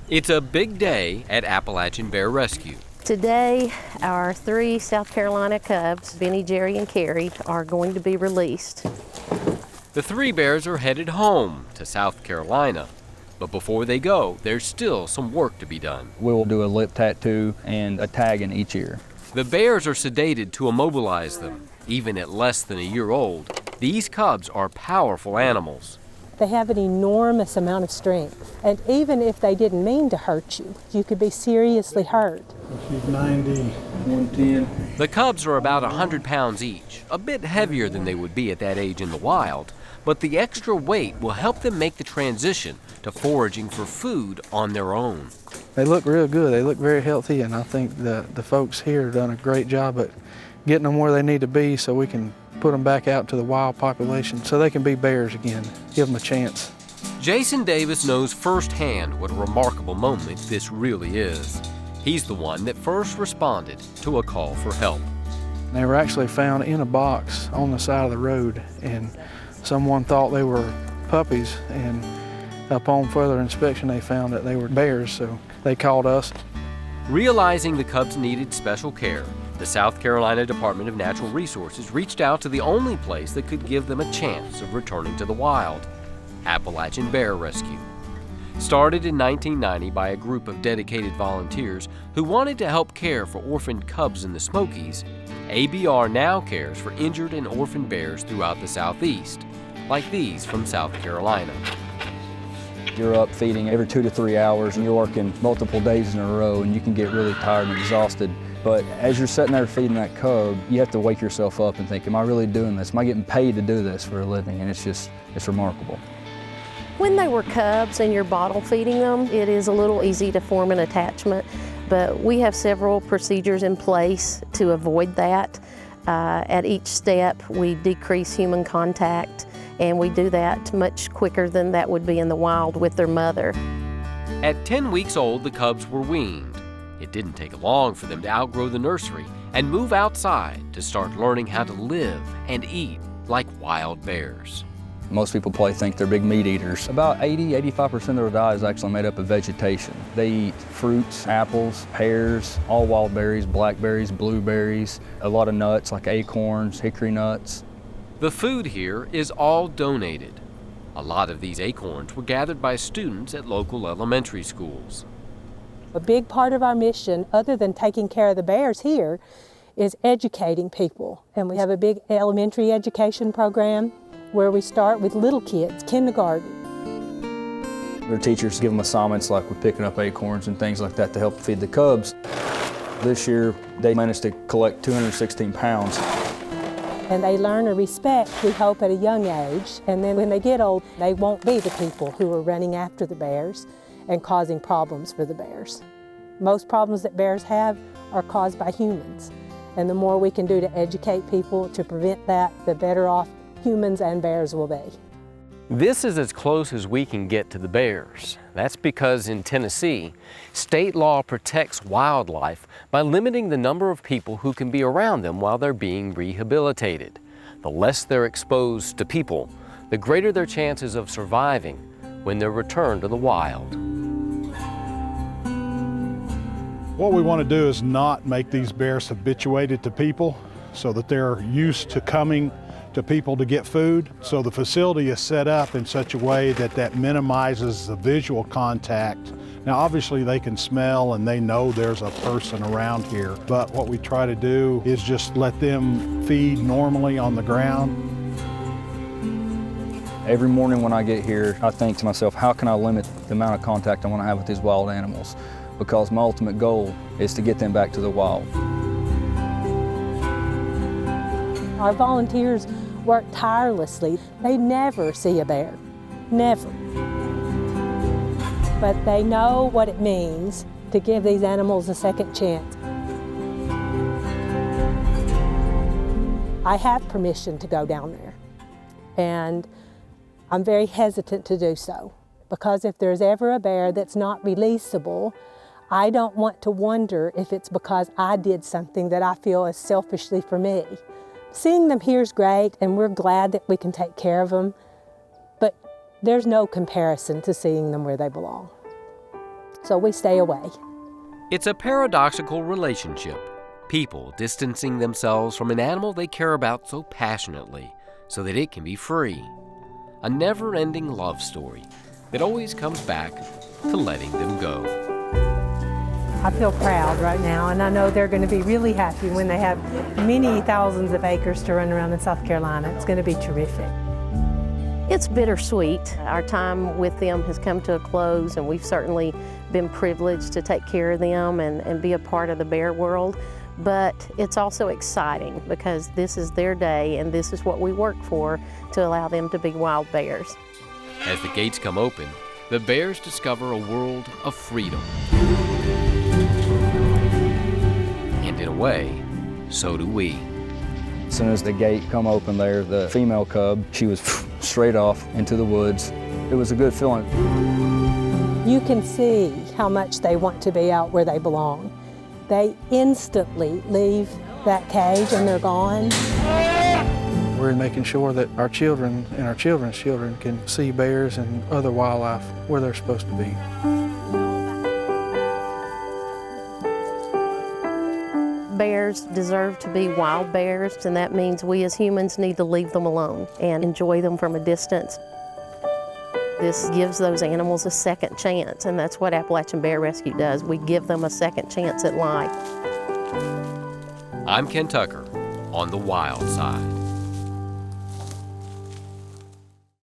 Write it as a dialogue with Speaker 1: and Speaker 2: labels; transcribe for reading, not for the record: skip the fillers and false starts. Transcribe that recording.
Speaker 1: It's a big day at Appalachain Bear Rescue.
Speaker 2: Today, our 3 South Carolina cubs, Benny, Jerry, and Carrie, are going to be released.
Speaker 1: The 3 bears are headed home to South Carolina. But before they go, there's still some work to be done.
Speaker 3: We'll do a lip tattoo and a tag in each ear.
Speaker 1: The bears are sedated to immobilize them. Even at less than a year old, these cubs are powerful animals.
Speaker 4: They have an enormous amount of strength. And even if they didn't mean to hurt you, you could be seriously hurt.
Speaker 5: She's 90, 110.
Speaker 1: The cubs are about 100 pounds each, a bit heavier than they would be at that age in the wild. But the extra weight will help them make the transition to foraging for food on their own.
Speaker 6: They look real good. They look very healthy, and I think the folks here have done a great job at getting them where they need to be so we can put them back out to the wild population so they can be bears again, give them a chance.
Speaker 1: Jason Davis knows firsthand what a remarkable moment this really is. He's the one that first responded to a call for help.
Speaker 6: They were actually found in a box on the side of the road, and someone thought they were puppies, and upon further inspection they found that they were bears, so they called us.
Speaker 1: Realizing the cubs needed special care, the South Carolina Department of Natural Resources reached out to the only place that could give them a chance of returning to the wild, Appalachain Bear Rescue. Started in 1990 by a group of dedicated volunteers who wanted to help care for orphaned cubs in the Smokies, ABR now cares for injured and orphaned bears throughout the Southeast, like these from South Carolina.
Speaker 3: You're up feeding every 2 to 3 hours, and you're working multiple days in a row, and you can get really tired and exhausted. But as you're sitting there feeding that cub, you have to wake yourself up and think, am I really doing this? Am I getting paid to do this for a living? And it's remarkable.
Speaker 2: When they were cubs and you're bottle feeding them, it is a little easy to form an attachment, but we have several procedures in place to avoid that. At each step, we decrease human contact, and we do that much quicker than that would be in the wild with their mother.
Speaker 1: At 10 weeks old, the cubs were weaned. It didn't take long for them to outgrow the nursery and move outside to start learning how to live and eat like wild bears.
Speaker 3: Most people probably think they're big meat eaters. About 80–85% of their diet is actually made up of vegetation. They eat fruits, apples, pears, all wild berries, blackberries, blueberries, a lot of nuts like acorns, hickory nuts.
Speaker 1: The food here is all donated. A lot of these acorns were gathered by students at local elementary schools.
Speaker 4: A big part of our mission, other than taking care of the bears here, is educating people. And we have a big elementary education program where we start with little kids, kindergarten.
Speaker 3: Their teachers give them assignments like we're picking up acorns and things like that to help feed the cubs. This year, they managed to collect 216 pounds.
Speaker 4: And they learn a respect, we hope, at a young age. And then when they get old, they won't be the people who are running after the bears and causing problems for the bears. Most problems that bears have are caused by humans. And the more we can do to educate people to prevent that, the better off humans and bears will be.
Speaker 1: This is as close as we can get to the bears. That's because in Tennessee, state law protects wildlife by limiting the number of people who can be around them while they're being rehabilitated. The less they're exposed to people, the greater their chances of surviving when they're returned to the wild.
Speaker 5: What we want to do is not make these bears habituated to people so that they're used to coming to people to get food. So the facility is set up in such a way that minimizes the visual contact. Now obviously they can smell and they know there's a person around here, but what we try to do is just let them feed normally on the ground.
Speaker 3: Every morning when I get here, I think to myself, how can I limit the amount of contact I want to have with these wild animals? Because my ultimate goal is to get them back to the wild.
Speaker 4: Our volunteers work tirelessly. They never see a bear, never. But they know what it means to give these animals a second chance. I have permission to go down there, and I'm very hesitant to do so, because if there's ever a bear that's not releasable, I don't want to wonder if it's because I did something that I feel is selfishly for me. Seeing them here is great, and we're glad that we can take care of them, but there's no comparison to seeing them where they belong. so we stay away.
Speaker 1: It's a paradoxical relationship. People distancing themselves from an animal they care about so passionately so that it can be free. A never-ending love story that always comes back to letting them go.
Speaker 4: I feel proud right now, and I know they're going to be really happy when they have many thousands of acres to run around in South Carolina. It's going to be terrific.
Speaker 2: It's bittersweet. Our time with them has come to a close, and we've certainly been privileged to take care of them and be a part of the bear world. But it's also exciting because this is their day, and this is what we work for, to allow them to be wild bears.
Speaker 1: As the gates come open, the bears discover a world of freedom. And in a way, so do we.
Speaker 3: As soon as the gate come open there, the female cub, she was straight off into the woods. It was a good feeling.
Speaker 4: You can see how much they want to be out where they belong. They instantly leave that cage and they're gone.
Speaker 6: We're making sure that our children and our children's children can see bears and other wildlife where they're supposed to be.
Speaker 2: Bears deserve to be wild bears, and that means we as humans need to leave them alone and enjoy them from a distance. This gives those animals a second chance, and that's what Appalachian Bear Rescue does. We give them a second chance at life.
Speaker 1: I'm Ken Tucker on The Wild Side.